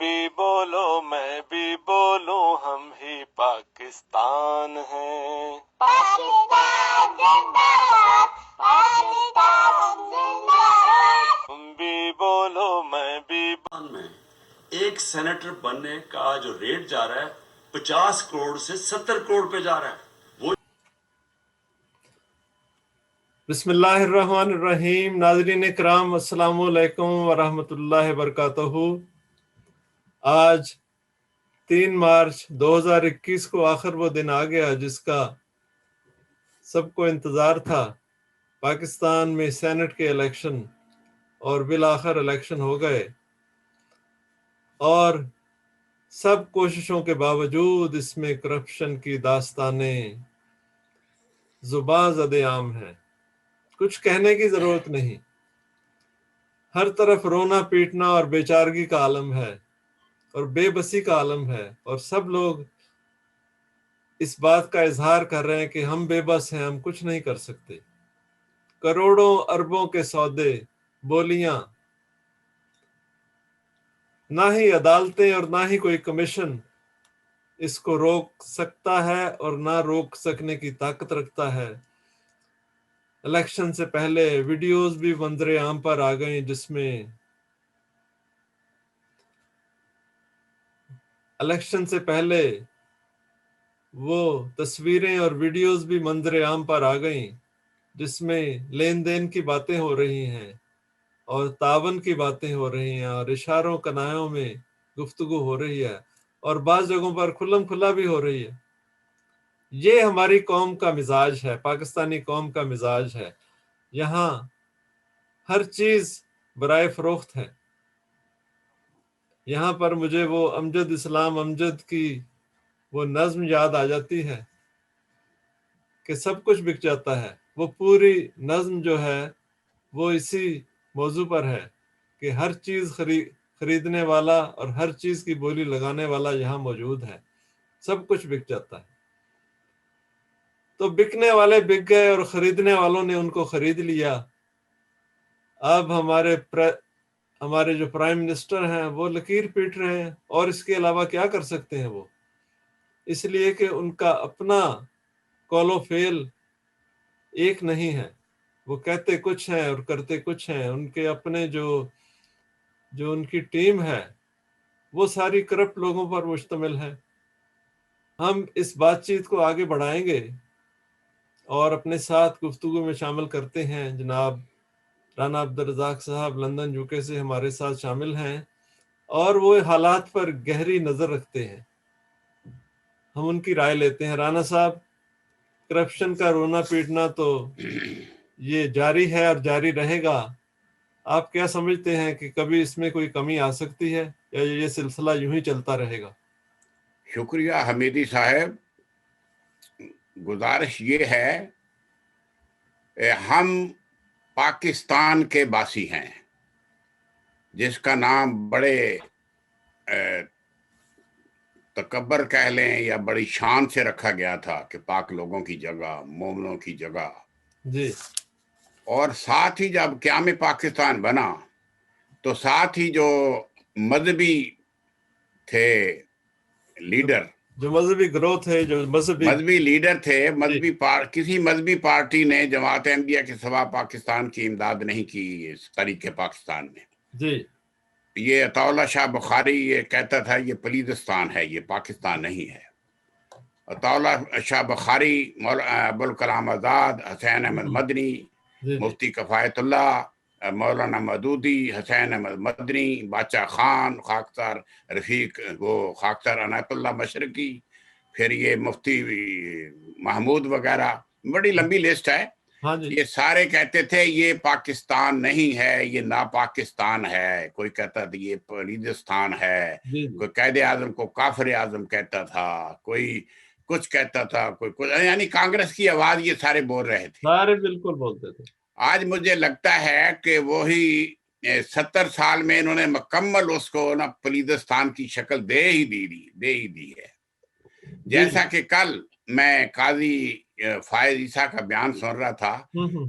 بھی بولو میں بھی بولوں ہم ہی پاکستان ہیں. پاکستان زندہ باد، پاکستان زندہ باد. تم بھی بولو میں بھی میں ایک سینیٹر بننے کا جو ریٹ جا رہا ہے 50 کروڑ سے 70 کروڑ پہ جا رہا ہے. وہ بسم اللہ الرحمن الرحیم. ناظرین کرام السلام علیکم ورحمۃ اللہ وبرکاتہ. آج 3 مارچ 2021 کو آخر وہ دن آ گیا جس کا سب کو انتظار تھا. پاکستان میں سینٹ کے الیکشن اور بالآخر الیکشن ہو گئے، اور سب کوششوں کے باوجود اس میں کرپشن کی داستانیں زباں زد عام ہیں. کچھ کہنے کی ضرورت نہیں، ہر طرف رونا پیٹنا اور بیچارگی کا عالم ہے اور بے بسی کا عالم ہے، اور سب لوگ اس بات کا اظہار کر رہے ہیں کہ ہم بے بس ہیں، ہم کچھ نہیں کر سکتے. کروڑوں اربوں کے سودے، بولیاں، نہ ہی عدالتیں اور نہ ہی کوئی کمیشن اس کو روک سکتا ہے اور نہ روک سکنے کی طاقت رکھتا ہے. الیکشن سے پہلے ویڈیوز بھی منظر عام پر آ گئیں جس میں الیکشن سے پہلے وہ تصویریں اور ویڈیوز بھی منظر عام پر آ گئیں جس میں لین دین کی باتیں ہو رہی ہیں اور تعاون کی باتیں ہو رہی ہیں اور اشاروں کنایوں میں گفتگو ہو رہی ہے، اور بعض جگہوں پر کھلم کھلا بھی ہو رہی ہے. یہ ہماری قوم کا مزاج ہے، پاکستانی قوم کا مزاج ہے. یہاں ہر چیز برائے فروخت ہے. یہاں پر مجھے وہ امجد اسلام امجد کی وہ نظم یاد آ جاتی ہے کہ سب کچھ بک جاتا ہے. وہ پوری نظم جو ہے وہ اسی موضوع پر ہے کہ ہر چیز خریدنے والا اور ہر چیز کی بولی لگانے والا یہاں موجود ہے. سب کچھ بک جاتا ہے. تو بکنے والے بک گئے اور خریدنے والوں نے ان کو خرید لیا. اب ہمارے جو پرائم منسٹر ہیں وہ لکیر پیٹ رہے ہیں، اور اس کے علاوہ کیا کر سکتے ہیں وہ، اس لیے کہ ان کا اپنا قول و فعل ایک نہیں ہے. وہ کہتے کچھ ہیں اور کرتے کچھ ہیں. ان کے اپنے جو ان کی ٹیم ہے وہ ساری کرپٹ لوگوں پر مشتمل ہے. ہم اس بات چیت کو آگے بڑھائیں گے اور اپنے ساتھ گفتگو میں شامل کرتے ہیں جناب رانا عبدالرزاق صاحب لندن UK سے ہمارے ساتھ شامل ہیں، اور وہ حالات پر گہری نظر رکھتے ہیں. ہم ان کی رائے لیتے ہیں. رانا صاحب، کرپشن کا رونا پیٹنا تو یہ جاری ہے اور جاری رہے گا. آپ کیا سمجھتے ہیں کہ کبھی اس میں کوئی کمی آ سکتی ہے یا یہ سلسلہ یوں ہی چلتا رہے گا؟ شکریہ حمیدی صاحب. گزارش یہ ہے، ہم پاکستان کے باسی ہیں جس کا نام بڑے تکبر کہہ لیں یا بڑی شان سے رکھا گیا تھا کہ پاک لوگوں کی جگہ، مومنوں کی جگہ. جی. اور ساتھ ہی جب قیام پاکستان بنا تو ساتھ ہی جو مذہبی تھے لیڈر، جو مذہبی گروہ تھے، جو مذہبی لیڈر تھے، کسی مذہبی پارٹی نے جماعت احمدیہ کے سوا پاکستان کی امداد نہیں کی اس تاریخ پاکستان میں. جی. یہ عطا اللہ شاہ بخاری یہ کہتا تھا یہ پلیدستان ہے، یہ پاکستان نہیں ہے. عطا اللہ شاہ بخاری، ابوالکلام آزاد، حسین احمد مدنی، مفتی کفایت اللہ، مولانا مودودی، حسین احمد مدنی، بادشاہ خان، خاکسار رفیق، وہ خاکسار عنایت اللہ مشرقی، پھر یہ مفتی محمود وغیرہ، بڑی لمبی لسٹ ہے. یہ سارے کہتے تھے یہ پاکستان نہیں ہے، یہ ناپاکستان ہے. کوئی کہتا تھا یہ پلیدستان ہے، کوئی قائد اعظم کو کافر اعظم کہتا تھا، کوئی کچھ کہتا تھا، کوئی کچھ، یعنی کانگریس کی آواز یہ سارے بول رہے تھے. سارے بالکل بولتے تھے. آج مجھے لگتا ہے کہ وہی 70 سال میں انہوں نے مکمل اس کو نا پلیدستان کی شکل دے ہی دی ہے. جیسا کہ کل میں قاضی فائز عیسیٰ کا بیان سن رہا تھا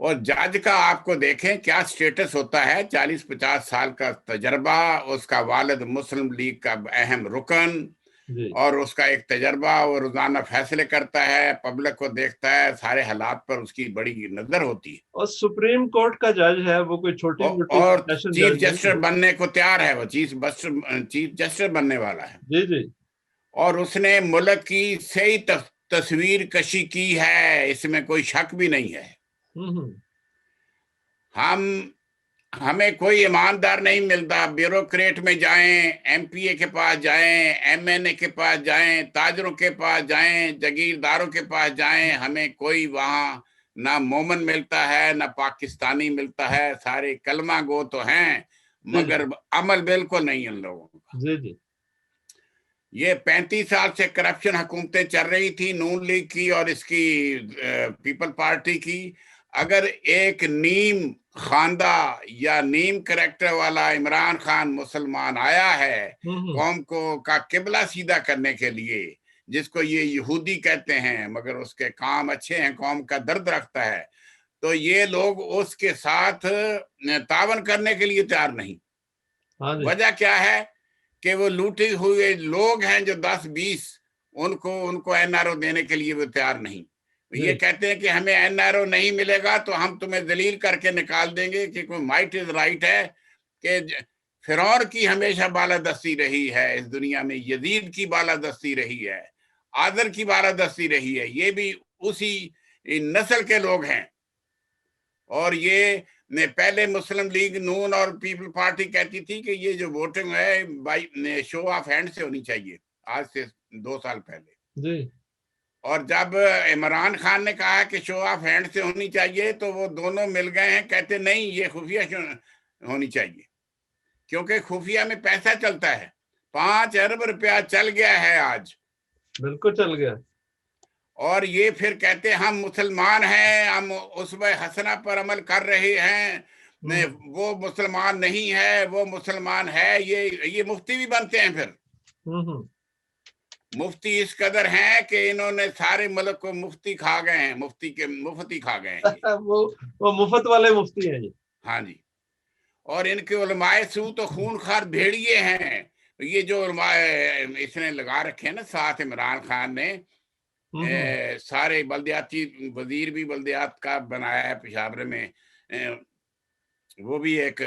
اور جج کا آپ کو دیکھیں کیا سٹیٹس ہوتا ہے، 40-50 سال کا تجربہ، اس کا والد مسلم لیگ کا اہم رکن، جی اور اس کا ایک تجربہ، وہ روزانہ فیصلے کرتا ہے، پبلک کو دیکھتا ہے، سارے حالات پر اس کی بڑی نظر ہوتی ہے، اور سپریم کورٹ کا جج ہے، وہ کوئی چھوٹی موٹی اور سیشن چیف جج نہیں جسٹس ہے۔ بننے کو تیار ہے، وہ چیف جسٹس بننے والا ہے، جی جی اور اس نے ملک کی صحیح تصویر کشی کی ہے، اس میں کوئی شک بھی نہیں ہے۔ ہوں ہمیں کوئی ایماندار نہیں ملتا، بیوروکریٹ میں جائیں، ایم پی اے کے پاس جائیں، ایم این اے کے پاس جائیں، تاجروں کے پاس جائیں، جاگیرداروں کے پاس جائیں، ہمیں کوئی وہاں نہ مومن ملتا ہے نہ پاکستانی ملتا ہے، سارے کلمہ گو تو ہیں مگر عمل بالکل نہیں ان لوگوں کا۔ جی جی یہ 35 سال سے کرپشن حکومتیں چل رہی تھی، نون لیگ کی اور اس کی پیپل پارٹی کی۔ اگر ایک نیم خواندہ یا نیم کریکٹر والا عمران خان مسلمان آیا ہے قوم کو کا قبلہ سیدھا کرنے کے لیے، جس کو یہ یہودی کہتے ہیں مگر اس کے کام اچھے ہیں، قوم کا درد رکھتا ہے، تو یہ لوگ اس کے ساتھ تعاون کرنے کے لیے تیار نہیں۔ وجہ کیا ہے کہ وہ لوٹے ہوئے لوگ ہیں جو 10-20 ان کو این آر او دینے کے لیے وہ تیار نہیں۔ یہ کہتے ہیں کہ ہمیں این آر او نہیں ملے گا تو ہم تمہیں ذلیل کر کے نکال دیں گے، کہ کوئی مائٹ از رائٹ ہے کہ فرعون کی ہمیشہ بالادستی رہی ہے اس دنیا میں، یزید کی بالادستی رہی ہے، آذر کی بالادستی رہی ہے، یہ بھی اسی نسل کے لوگ ہیں۔ اور یہ پہلے مسلم لیگ نون اور پیپل پارٹی کہتی تھی کہ یہ جو ووٹنگ ہے شو آف ہینڈ سے ہونی چاہیے، آج سے 2 سال پہلے جی اور جب عمران خان نے کہا کہ شو آف ہینڈ سے ہونی چاہیے تو وہ دونوں مل گئے ہیں، کہتے نہیں یہ خفیہ ہونی چاہیے، کیونکہ خفیہ میں پیسہ چلتا ہے، 5 ارب روپیہ چل گیا ہے آج، بالکل چل گیا۔ اور یہ پھر کہتے ہم مسلمان ہیں، ہم اسوہ حسنہ پر عمل کر رہے ہیں، وہ مسلمان نہیں ہے، وہ مسلمان ہے، یہ مفتی بھی بنتے ہیں۔ پھر مفتی اس قدر ہیں کہ انہوں نے سارے ملک کو مفتی کھا گئے ہیں، مفتی کھا گئے ہیں وہ مفت والے مفتی ہیں۔ ہاں جی، اور ان کے علماء سو تو خون خار بھیڑیے ہیں۔ یہ جو علماء اس نے لگا رکھے ہیں نا ساتھ عمران خان نے، سارے بلدیاتی وزیر بھی بلدیات کا بنایا ہے پشاور میں، وہ بھی ایک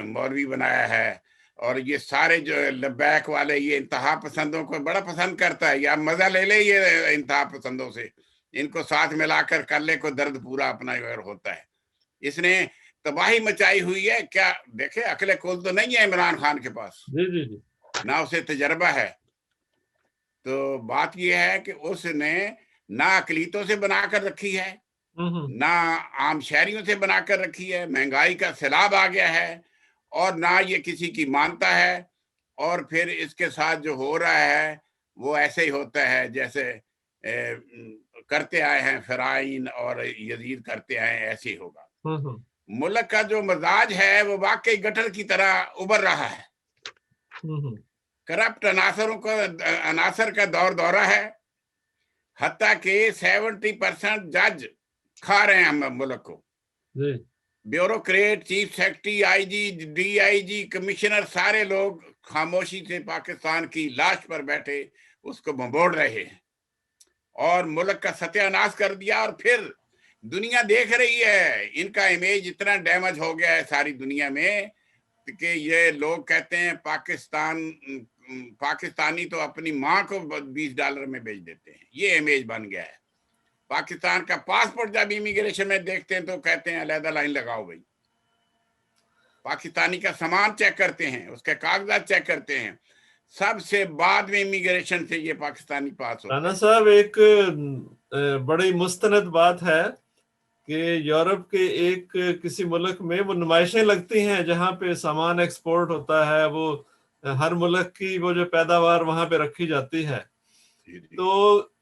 مولوی بنایا ہے، اور یہ سارے جو لبیک والے یہ انتہا پسندوں کو بڑا پسند کرتا ہے، یا مزہ لے لے یہ انتہا پسندوں سے، ان کو ساتھ ملا کر لے کو درد پورا اپنا ہوتا ہے۔ اس نے تباہی مچائی ہوئی ہے، کیا دیکھیں عقل کل تو نہیں ہے عمران خان کے پاس، نہ اسے تجربہ ہے، تو بات یہ ہے کہ اس نے نہ اقلیتوں سے بنا کر رکھی ہے، نہ عام شہریوں سے بنا کر رکھی ہے، مہنگائی کا سیلاب آ گیا ہے، اور نہ یہ کسی کی مانتا ہے، اور پھر اس کے ساتھ جو ہو رہا ہے وہ ایسے ہی ہوتا ہے جیسے کرتے آئے ہیں فرعون اور یزید کرتے آئے ہیں، ایسے ہی ہوگا۔ ملک کا جو مزاج ہے وہ واقعی گٹر کی طرح ابھر رہا ہے، کرپٹ عناصر کا دورہ ہے، حتیٰ کہ 70% جج کھا رہے ہیں ہم ملک کو، bureaucrat, chief secretary, I G, D I G, commissioner, سارے لوگ خاموشی سے پاکستان کی لاش پر بیٹھے اس کو بمبوڑ رہے ہیں اور ملک کا ستیہ ناش کر دیا۔ اور پھر دنیا دیکھ رہی ہے، ان کا امیج اتنا ڈیمیج ہو گیا ہے ساری دنیا میں کہ یہ لوگ کہتے ہیں پاکستانی تو اپنی ماں کو $20 میں بیچ دیتے ہیں، یہ امیج بن گیا ہے۔ پاکستان کا پاسپورٹ جب امیگریشن میں دیکھتے ہیں تو کہتے ہیں علیحدہ لائن لگاؤ بھائی، پاکستانی کا سامان چیک کرتے ہیں، اس کے کاغذات چیک کرتے ہیں، سب سے بعد میں امیگریشن سے یہ پاکستانی پاس ہوتا ہے۔ رانا صاحب ایک بڑی مستند بات ہے کہ یورپ کے ایک کسی ملک میں وہ نمائشیں لگتی ہیں جہاں پہ سامان ایکسپورٹ ہوتا ہے، وہ ہر ملک کی وہ جو پیداوار وہاں پہ رکھی جاتی ہے، تو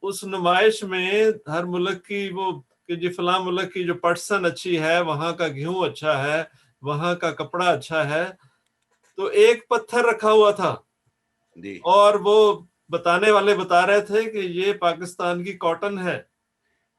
اس نمائش میں ہر ملک کی وہ کہ جی فلاں ملک کی جو پٹسن اچھی ہے، وہاں کا گیہوں اچھا ہے، وہاں کا کپڑا اچھا ہے، تو ایک پتھر رکھا ہوا تھا اور وہ بتانے والے بتا رہے تھے کہ یہ پاکستان کی کاٹن ہے،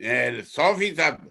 100%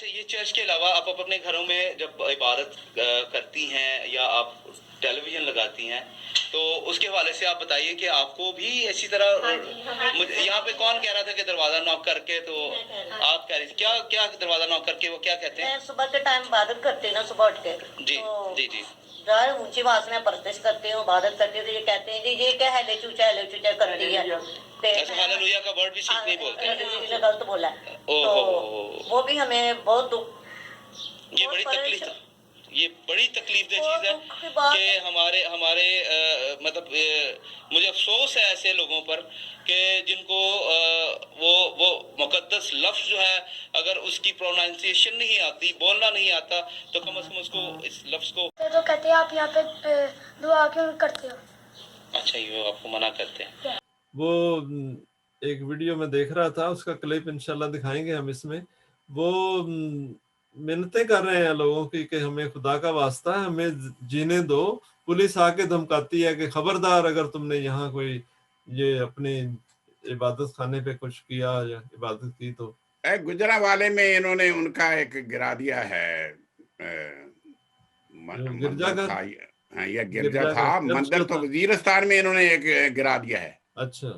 اچھا یہ چرچ کے علاوہ آپ اپنے گھروں میں جب عبادت کرتی ہیں یا آپ ٹیلی ویژن لگاتی ہیں تو اس کے حوالے سے آپ بتائیے کہ آپ کو بھی اسی طرح یہاں پہ کون کہہ رہا تھا کہ دروازہ نوک کر کے تو آپ کہہ رہی تھی کیا دروازہ نوک کر کے وہ کیا کہتے ہیں؟ صبح کے ٹائم عبادت کرتے ہیں نا صبح اٹھ کے جی جی جی اونچی آواز میں پرستش کرتے ہوں عبادت کرتے ہیں تو یہ کہتے ہیں جی یہ کیا ہیلے چوچا کرتی ہے ایسے ہاللویا کا ورڈ بھی سیکھ نہیں بولتے ہیں، غلط بولا ہے تو وہ بھی ہمیں بہت دکھ یہ بڑی تکلیف دہ چیز ہے کہ ہمارے مطلب مجھے افسوس ہے ایسے لوگوں پر کہ جن کو وہ مقدس لفظ جو ہے اگر اس کی پروننسیشن نہیں آتی بولنا نہیں آتا تو کم از کم اس کو اس لفظ کو تو کہتے ہیں آپ یہاں پہ دعا کیوں کرتے ہو؟ اچھا یہ آپ کو منع کرتے ہیں. وہ ایک ویڈیو میں دیکھ رہا تھا، اس کا کلپ انشاءاللہ دکھائیں گے ہم اس میں. وہ منتیں کر رہے ہیں لوگوں کی کہ ہمیں خدا کا واسطہ ہے ہمیں جینے دو، پولیس آ کے دھمکاتی ہے کہ خبردار اگر تم نے یہاں کوئی یہ اپنی عبادت خانے پہ کچھ کیا یا عبادت کی تو. گجرا والے میں انہوں نے ان کا ایک گرا دیا ہے گرجا گھر، ہاں یہ گرجا تھا مندر تو وزیرستان میں انہوں نے ایک گرا دیا ہے. اچھا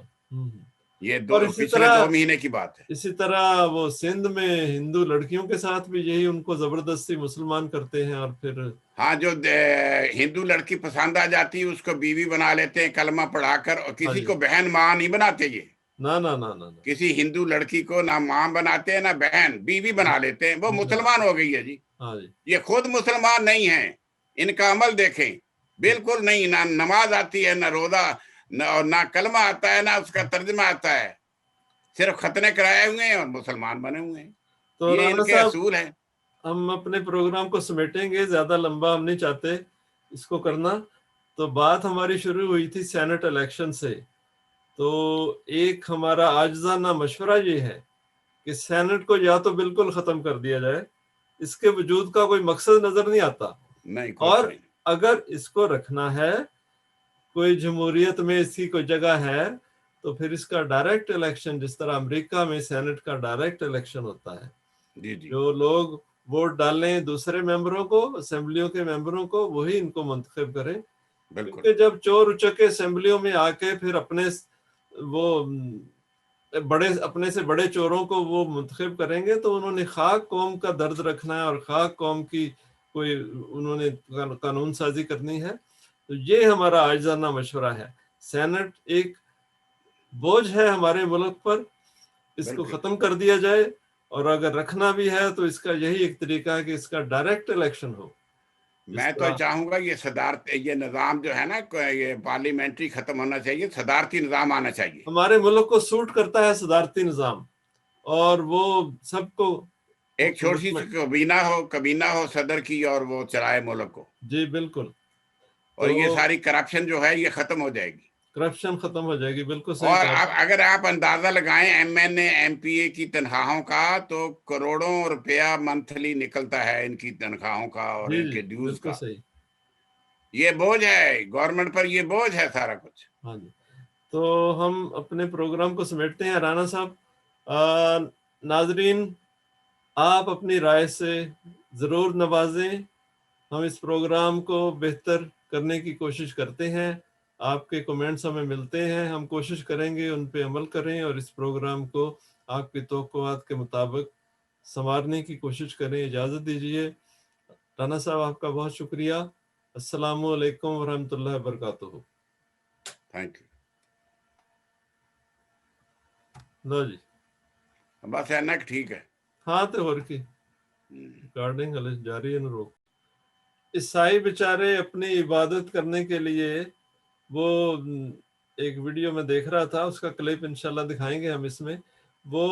یہ پچھلے 2 مہینے کی بات ہے. اسی طرح وہ سندھ میں ہندو لڑکیوں کے ساتھ بھی یہی ان کو زبردستی مسلمان کرتے ہیں اور پھر ہاں جو ہندو لڑکی پسند آ جاتی ہے اس کو بیوی بنا لیتے ہیں کلمہ پڑھا کر، اور کسی کو بہن ماں نہیں بناتے. یہ نہ کسی ہندو لڑکی کو نہ ماں بناتے ہیں نہ بہن، بیوی بنا لیتے ہیں. وہ مسلمان ہو گئی ہے جی. یہ خود مسلمان نہیں ہیں. ان کا عمل دیکھیں، بالکل نہیں، نہ نماز آتی ہے نہ روزہ نہ کلمہ آتا ہے نہ اس کا ترجمہ آتا ہے، صرف ختنے کرائے ہوئے ہیں اور مسلمان بنے ہوئے ہیں. تو یہ ان کے اصول ہیں. ہم اپنے پروگرام کو سمیٹیں گے، زیادہ لمبا ہم نہیں چاہتے اس کو کرنا. تو بات ہماری شروع ہوئی تھی سینٹ الیکشن سے. تو ایک ہمارا عاجزانہ مشورہ یہ ہے کہ سینٹ کو یا تو بالکل ختم کر دیا جائے، اس کے وجود کا کوئی مقصد نظر نہیں آتا، اور اگر اس کو رکھنا ہے کوئی جمہوریت میں اس کی کوئی جگہ ہے تو پھر اس کا ڈائریکٹ الیکشن، جس طرح امریکہ میں سینٹ کا ڈائریکٹ الیکشن ہوتا ہے، جو لوگ ووٹ ڈالیں دوسرے ممبروں کو، اسمبلیوں کے ممبروں کو، وہی ان کو منتخب کریں. کیونکہ جب چور اچکے اسمبلیوں میں آ کے پھر اپنے سے بڑے چوروں کو وہ منتخب کریں گے تو انہوں نے خاک قوم کا درد رکھنا ہے اور خاک قوم کی کوئی انہوں نے قانون سازی کرنی ہے. تو یہ ہمارا عاجزانہ مشورہ ہے. سینٹ ایک بوجھ ہے ہمارے ملک پر، اس کو ختم کر دیا جائے، اور اگر رکھنا بھی ہے تو اس کا یہی ایک طریقہ ہے کہ اس کا ڈائریکٹ الیکشن ہو. میں تو چاہوں گا یہ نظام جو ہے نا یہ پارلیمنٹری ختم ہونا چاہیے، صدارتی نظام آنا چاہیے. ہمارے ملک کو سوٹ کرتا ہے صدارتی نظام، اور وہ سب کو ایک چھوٹی سی کابینہ ہو صدر کی اور وہ چلائے ملک کو. جی بالکل. اور یہ ساری کرپشن جو ہے یہ ختم ہو جائے گی. کرپشن ختم ہو جائے گی، بالکل صحیح. اور اگر آپ اندازہ لگائیں M N A M P A کی تنخواہوں کا تو کروڑوں روپیہ منتھلی نکلتا ہے ان کی تنخواہوں کا اور ان کے ڈیوز کا. یہ بوجھ ہے گورنمنٹ پر، یہ بوجھ ہے سارا کچھ. ہاں جی. تو ہم اپنے پروگرام کو سمیٹتے ہیں. رانا صاحب، ناظرین آپ اپنی رائے سے ضرور نوازیں. ہم اس پروگرام کو بہتر کرنے کی کوشش کرتے ہیں. آپ کے کومنٹس ہمیں ملتے ہیں، ہم کوشش کریں گے ان پہ عمل کریں اور اس پروگرام کو آپ کی توقعات کے مطابق سنوارنے کی کوشش کریں. اجازت دیجیے. رانا صاحب آپ کا بہت شکریہ. السلام علیکم ورحمۃ اللہ وبرکاتہ. Thank you. لو جی بس اینا کہ ٹھیک ہے. ہاں تو اور کی ریکارڈنگ ہلے جاری ہے نہ روک. عیسائی بیچارے اپنی عبادت کرنے کے لیے، وہ ایک ویڈیو میں دیکھ رہا تھا، اس کا کلپ انشاءاللہ دکھائیں گے ہم اس میں. وہ